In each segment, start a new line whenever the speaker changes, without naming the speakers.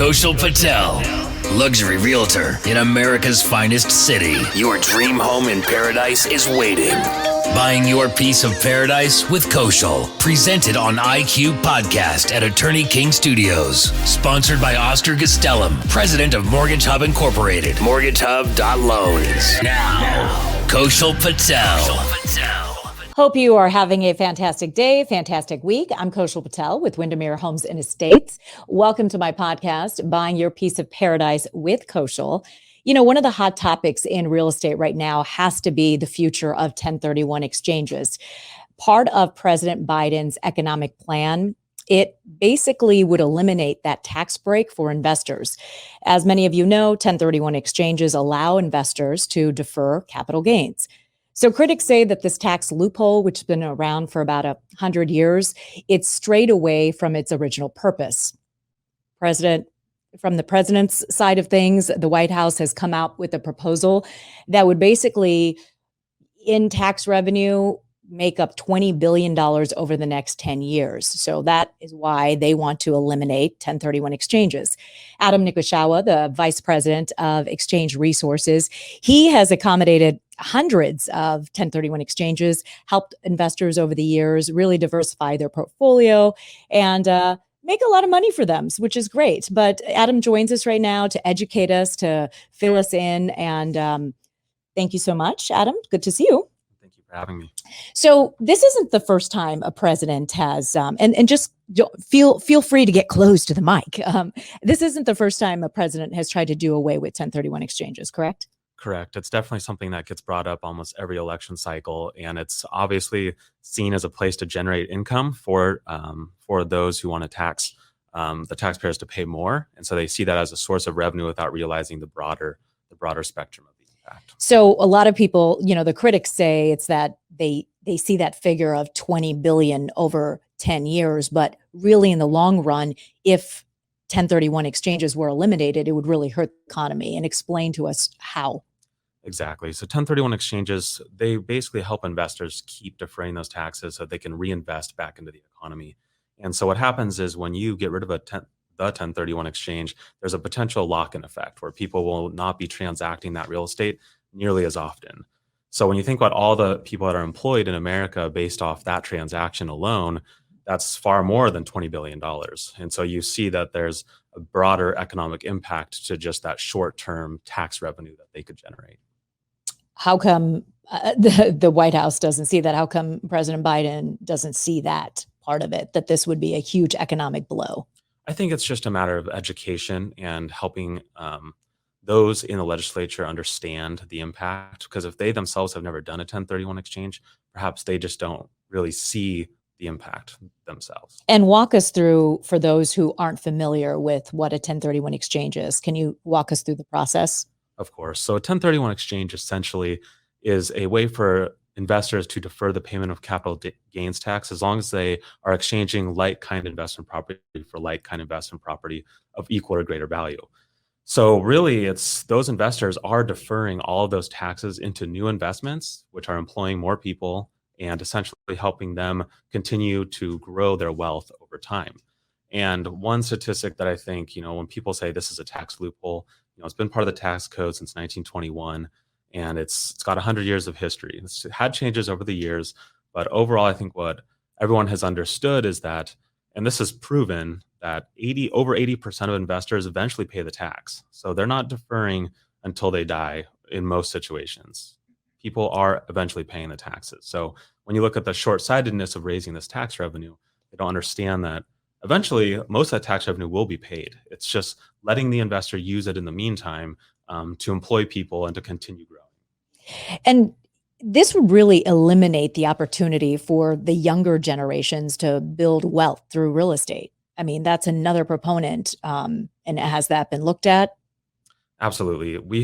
Kaushal Patel, luxury realtor in America's finest city. Your dream home in paradise is waiting. Buying your piece of paradise with Kaushal. Presented on IQ Podcast at Attorney King Studios. Sponsored by Oscar Gastelum, president of Mortgage Hub Incorporated. MortgageHub.loans. Now, Kaushal Patel.
Hope you are having a fantastic day, fantastic week. I'm Kaushal Patel with Windermere Homes Estates. Welcome to my podcast, Buying Your Piece of Paradise with Kaushal. You know, one of the hot topics in real estate right now has to be the future of 1031 exchanges. Part of President Biden's economic plan, it basically would eliminate that tax break for investors. As many of you know, 1031 exchanges allow investors to defer capital gains. So critics say that this tax loophole, which has been around for about 100 years, it's strayed away from its original purpose. From the president's side of things, the White House has come out with a proposal that would basically, in tax revenue, make up $20 billion over the next 10 years. So that is why they want to eliminate 1031 exchanges. Adam Nishikawa, the vice president of Exchange Resources, he has accommodated hundreds of 1031 exchanges, helped investors over the years really diversify their portfolio and make a lot of money for them, which is great. But Adam joins us right now to educate us, to fill us in. And thank you so much, Adam. Good to see you.
Thank you for having me.
So this isn't the first time a president has, and just feel free to get close to the mic. This isn't the first time a president has tried to do away with 1031 exchanges, correct?
Correct. It's definitely something that gets brought up almost every election cycle, and it's obviously seen as a place to generate income for those who want to tax the taxpayers to pay more, and so they see that as a source of revenue without realizing the broader spectrum of the impact.
So a lot of people, you know, the critics say it's that they see that figure of 20 billion over 10 years, but really in the long run, if 1031 exchanges were eliminated, it would really hurt the economy. And explain to us how.
Exactly. So 1031 exchanges, they basically help investors keep deferring those taxes so they can reinvest back into the economy. And so what happens is when you get rid of the 1031 exchange, there's a potential lock-in effect where people will not be transacting that real estate nearly as often. So when you think about all the people that are employed in America based off that transaction alone, that's far more than $20 billion. And so you see that there's a broader economic impact to just that short-term tax revenue that they could generate.
How come the White House doesn't see that? How come President Biden doesn't see that part of it, that this would be a huge economic blow?
I think it's just a matter of education and helping those in the legislature understand the impact, because if they themselves have never done a 1031 exchange, perhaps they just don't really see the impact themselves.
And walk us through, for those who aren't familiar with what a 1031 exchange is, can you walk us through the process?
Of course. So a 1031 exchange essentially is a way for investors to defer the payment of capital gains tax as long as they are exchanging like-kind investment property for like-kind investment property of equal or greater value. So really, it's those investors are deferring all of those taxes into new investments, which are employing more people and essentially helping them continue to grow their wealth over time. And one statistic that I think, you know, when people say this is a tax loophole, you know, it's been part of the tax code since 1921, and it's got 100 years of history. It's had changes over the years, but overall, I think what everyone has understood is that, and this is proven, that over 80% of investors eventually pay the tax. So they're not deferring until they die in most situations. People are eventually paying the taxes. So when you look at the short-sightedness of raising this tax revenue, they don't understand that eventually most of that tax revenue will be paid. It's just letting the investor use it in the meantime to employ people and to continue growing.
And this would really eliminate the opportunity for the younger generations to build wealth through real estate. I mean, that's another proponent. And has that been looked at?
Absolutely. We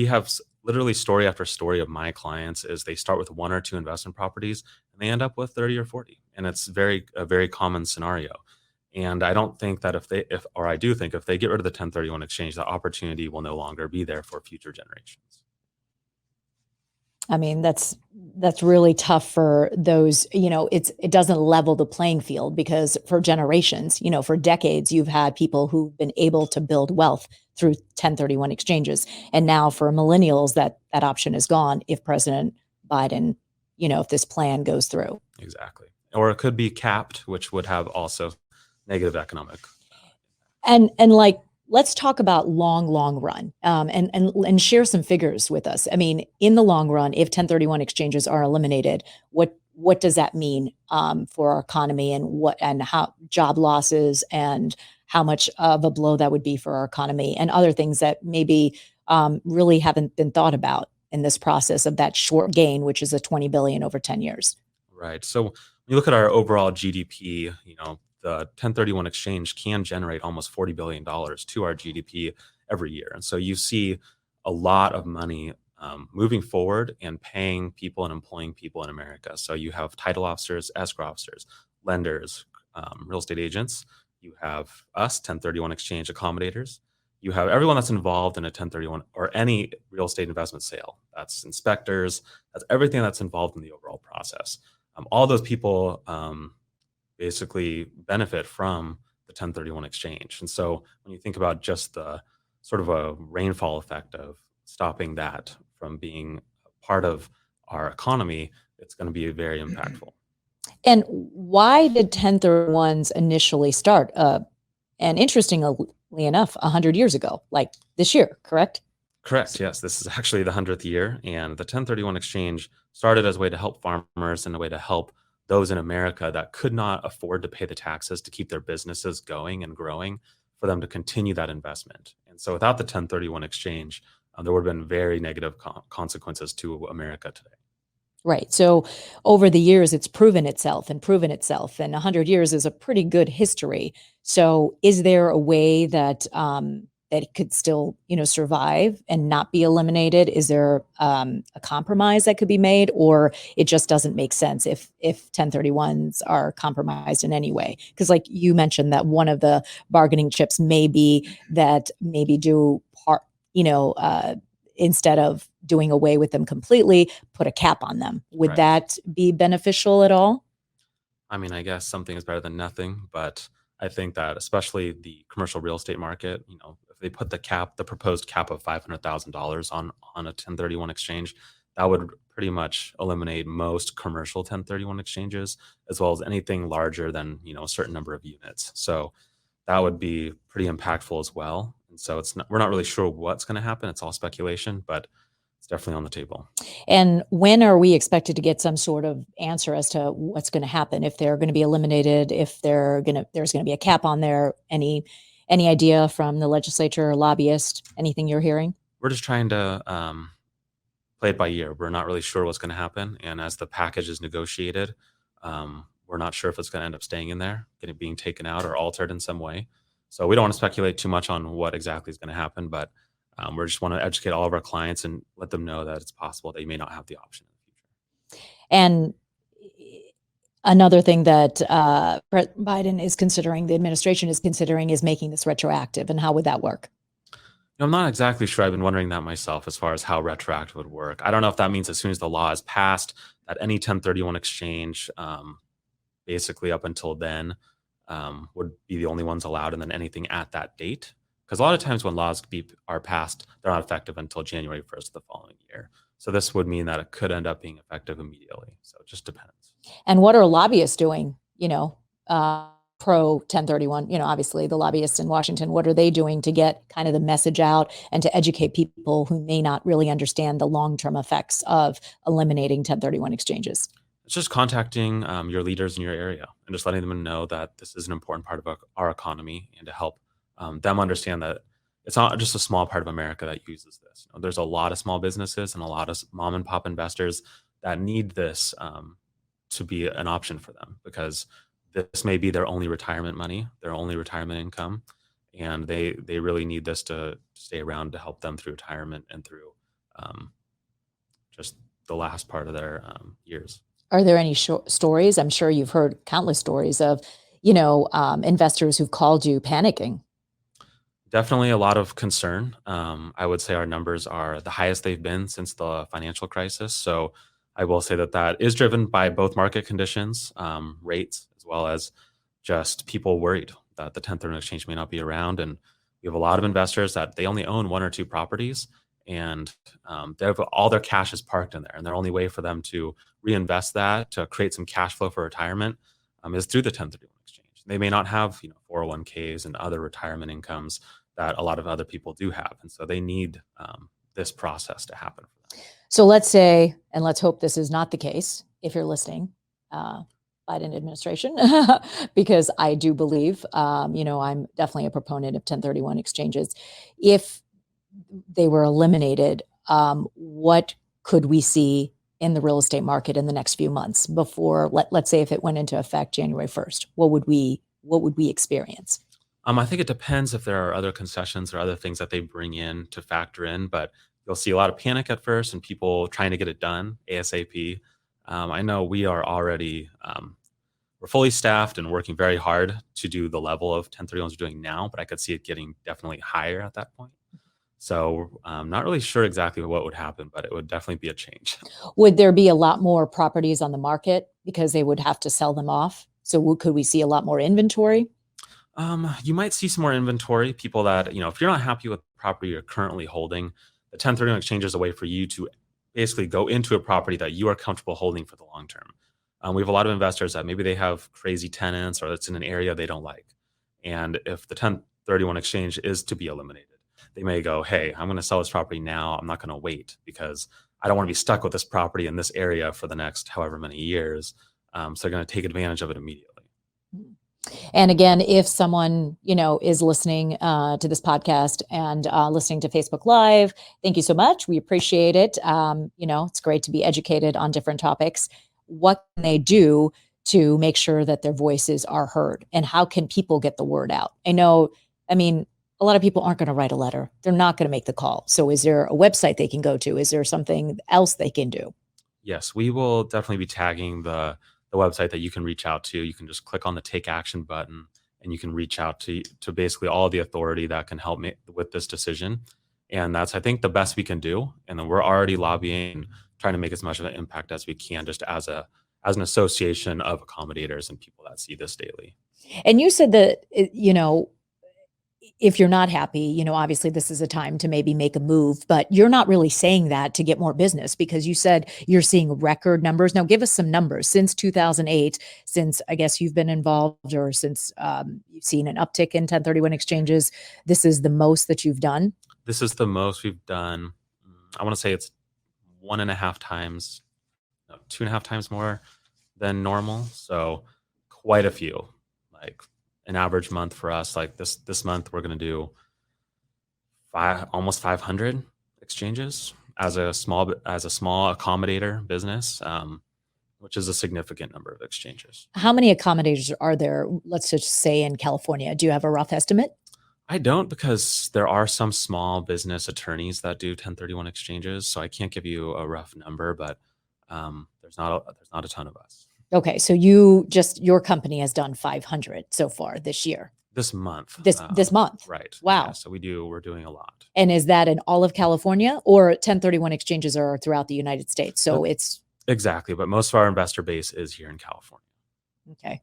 have literally story after story of my clients is they start with one or two investment properties and they end up with 30 or 40. And it's a very common scenario. And I don't think that if they get rid of the 1031 exchange, the opportunity will no longer be there for future generations.
I mean, that's really tough for those, it doesn't level the playing field because for generations, for decades, you've had people who've been able to build wealth through 1031 exchanges. And now for millennials, that option is gone if President Biden, if this plan goes through.
Exactly. Or it could be capped, which would have also negative economic.
And like, let's talk about long run, and share some figures with us. I mean, in the long run, if 1031 exchanges are eliminated, what does that mean for our economy, and how job losses, and how much of a blow that would be for our economy, and other things that maybe really haven't been thought about in this process of that short gain, which is a 20 billion over 10 years.
Right. So when you look at our overall GDP, the 1031 exchange can generate almost $40 billion to our GDP every year. And so you see a lot of money moving forward and paying people and employing people in America. So you have title officers, escrow officers, lenders, real estate agents. You have us, 1031 exchange accommodators. You have everyone that's involved in a 1031 or any real estate investment sale. That's inspectors. That's everything that's involved in the overall process. All those people basically benefit from the 1031 exchange. And so when you think about just the sort of a rainfall effect of stopping that from being part of our economy, it's going to be very impactful.
And why did 1031s initially start? And interestingly enough, 100 years ago, like this year, correct?
Correct. Yes. This is actually the 100th year. And the 1031 exchange started as a way to help farmers and a way to help those in America that could not afford to pay the taxes to keep their businesses going and growing, for them to continue that investment. And so without the 1031 exchange, there would have been very negative consequences to America today.
Right. So over the years, it's proven itself. And 100 years is a pretty good history. So is there a way that that it could still, survive and not be eliminated? Is there a compromise that could be made, or it just doesn't make sense if 1031s are compromised in any way? Because like you mentioned, that one of the bargaining chips may be that maybe do part, instead of doing away with them completely, put a cap on them. Would
Right.
that be beneficial at all?
I mean, I guess something is better than nothing, but I think that especially the commercial real estate market, if they put the proposed cap of $500,000 on a 1031 exchange, that would pretty much eliminate most commercial 1031 exchanges, as well as anything larger than, a certain number of units. So that would be pretty impactful as well. And so we're not really sure what's going to happen. It's all speculation, but it's definitely on the table.
And when are we expected to get some sort of answer as to what's going to happen, if they're going to be eliminated, if there's going to be a cap on there? Any idea from the legislature or lobbyist? Anything you're hearing?
We're just trying to play it by ear. We're not really sure what's going to happen. And as the package is negotiated, we're not sure if it's going to end up staying in there, being taken out or altered in some way. So we don't want to speculate too much on what exactly is going to happen, but we just want to educate all of our clients and let them know that it's possible they may not have the option in the future.
And another thing that President Biden is considering, the administration is considering, is making this retroactive. And how would that work?
I'm not exactly sure. I've been wondering that myself as far as how retroactive would work. I don't know if that means as soon as the law is passed, that any 1031 exchange, basically up until then, would be the only ones allowed, and then anything at that date. Because a lot of times when laws are passed, they're not effective until January 1st of the following year. So this would mean that it could end up being effective immediately. So it just depends.
And what are lobbyists doing, pro 1031? Obviously the lobbyists in Washington, what are they doing to get kind of the message out and to educate people who may not really understand the long-term effects of eliminating 1031 exchanges?
It's just contacting your leaders in your area and just letting them know that this is an important part of our economy, and to help them understand that it's not just a small part of America that uses this. There's a lot of small businesses and a lot of mom and pop investors that need this to be an option for them, because this may be their only retirement money, their only retirement income, and they really need this to stay around to help them through retirement and through just the last part of their years.
Are there any stories? I'm sure you've heard countless stories of, investors who've called you panicking.
Definitely a lot of concern. I would say our numbers are the highest they've been since the financial crisis. So I will say that that is driven by both market conditions, rates, as well as just people worried that the 1031 exchange may not be around. And we have a lot of investors that they only own one or two properties, and they have all their cash is parked in there. And their only way for them to reinvest that to create some cash flow for retirement is through the 1031 exchange. They may not have 401ks and other retirement incomes that a lot of other people do have, and so they need this process to happen for them.
So let's say, and let's hope this is not the case, if you're listening, Biden administration, because I do believe, I'm definitely a proponent of 1031 exchanges. If they were eliminated, what could we see in the real estate market in the next few months before, let's say if it went into effect January 1st, what would we experience?
I think it depends if there are other concessions or other things that they bring in to factor in, but you'll see a lot of panic at first and people trying to get it done ASAP. I know we are already, we're fully staffed and working very hard to do the level of 1031s we're doing now, but I could see it getting definitely higher at that point. So I'm not really sure exactly what would happen, but it would definitely be a change.
Would there be a lot more properties on the market because they would have to sell them off? So could we see a lot more inventory?
You might see some more inventory. People that, if you're not happy with the property you're currently holding, the 1031 exchange is a way for you to basically go into a property that you are comfortable holding for the long term. We have a lot of investors that maybe they have crazy tenants or it's in an area they don't like. And if the 1031 exchange is to be eliminated, they may go, hey, I'm going to sell this property now. I'm not going to wait because I don't want to be stuck with this property in this area for the next however many years. So they're going to take advantage of it immediately.
And again, if someone, is listening to this podcast and listening to Facebook Live, thank you so much. We appreciate it. It's great to be educated on different topics. What can they do to make sure that their voices are heard? And how can people get the word out? A lot of people aren't going to write a letter. They're not going to make the call. So is there a website they can go to? Is there something else they can do?
Yes, we will definitely be tagging the website that you can reach out to. You can just click on the take action button and you can reach out to basically all the authority that can help me with this decision. And that's, I think, the best we can do. And then we're already lobbying, trying to make as much of an impact as we can, just as an association of accommodators and people that see this daily.
And you said that, if you're not happy, obviously this is a time to maybe make a move, but you're not really saying that to get more business because you said you're seeing record numbers. Now give us some numbers since 2008, since I guess you've been involved or since you've seen an uptick in 1031 exchanges. This is the most that you've done?
This is the most we've done. I want to say it's 2.5 times more than normal. So quite a few, like an average month for us, like this month, we're going to do almost 500 exchanges as a small accommodator business, which is a significant number of exchanges.
How many accommodators are there? Let's just say in California. Do you have a rough estimate?
I don't, because there are some small business attorneys that do 1031 exchanges, so I can't give you a rough number, but there's not a ton of us.
Okay, so your company has done 500 so far this year.
This month.
This month.
Right.
Wow.
Yeah, so we're doing a lot.
And is that in all of California, or 1031 exchanges are throughout the United States? So it's
exactly, but most of our investor base is here in California.
Okay.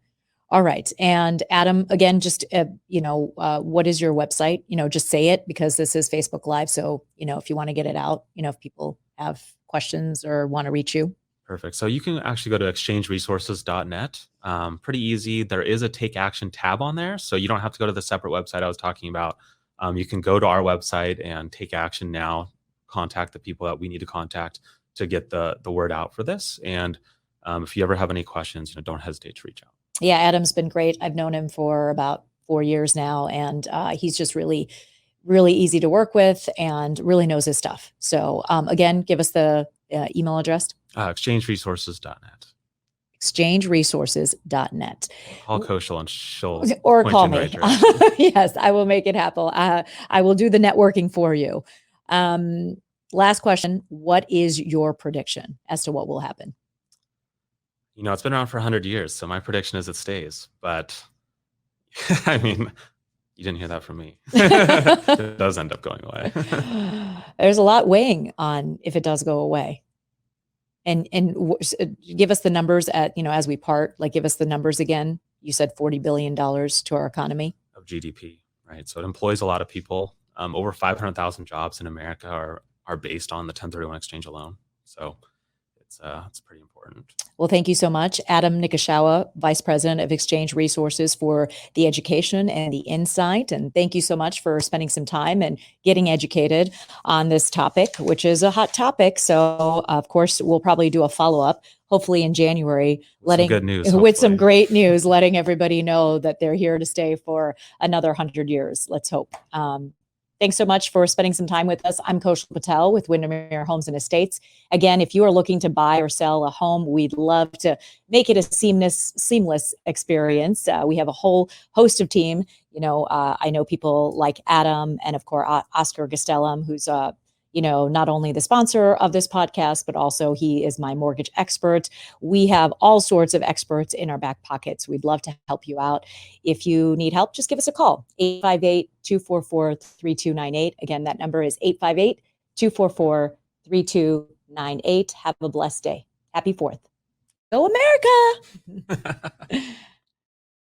All right. And Adam, again, just, what is your website? Just say it because this is Facebook Live. So, if you want to get it out, if people have questions or want to reach you.
Perfect. So you can actually go to exchangeresources.net. Pretty easy. There is a take action tab on there. So you don't have to go to the separate website I was talking about. You can go to our website and take action now, contact the people that we need to contact to get the word out for this. And if you ever have any questions, don't hesitate to reach out.
Yeah, Adam's been great. I've known him for about 4 years now, and he's just really, really easy to work with and really knows his stuff. So again, give us the email address.
Exchangeresources.net.
Exchangeresources.net.
Call Kaushal and she'll
or call me. Yes, I will make it happen. I will do the networking for you. Last question. What is your prediction as to what will happen?
It's been around for 100 years, so my prediction is it stays. But you You didn't hear that from me. It does end up going away.
There's a lot weighing on if it does go away. And give us the numbers as we part, like give us the numbers again. You said $40 billion to our economy.
Of GDP, right? So it employs a lot of people. Over 500,000 jobs in America are based on the 1031 exchange alone. So it's pretty important.
Well, thank you so much, Adam Nishikawa, Vice President of Exchange Resources, for the education and the insight. And thank you so much for spending some time and getting educated on this topic, which is a hot topic. So, of course, we'll probably do a follow-up, hopefully in January,
Good news,
with some great news, letting everybody know that they're here to stay for another 100 years. Let's hope. Thanks so much for spending some time with us. I'm Kaushal Patel with Windermere Homes and Estates. Again, if you are looking to buy or sell a home, we'd love to make it a seamless experience. We have a whole host of team. I know people like Adam and, of course, Oscar Gastelum, who's not only the sponsor of this podcast, but also he is my mortgage expert. We have all sorts of experts in our back pockets. We'd love to help you out. If you need help, just give us a call, 858-244-3298. Again, that number is 858-244-3298. Have a blessed day. Happy 4th. Go America!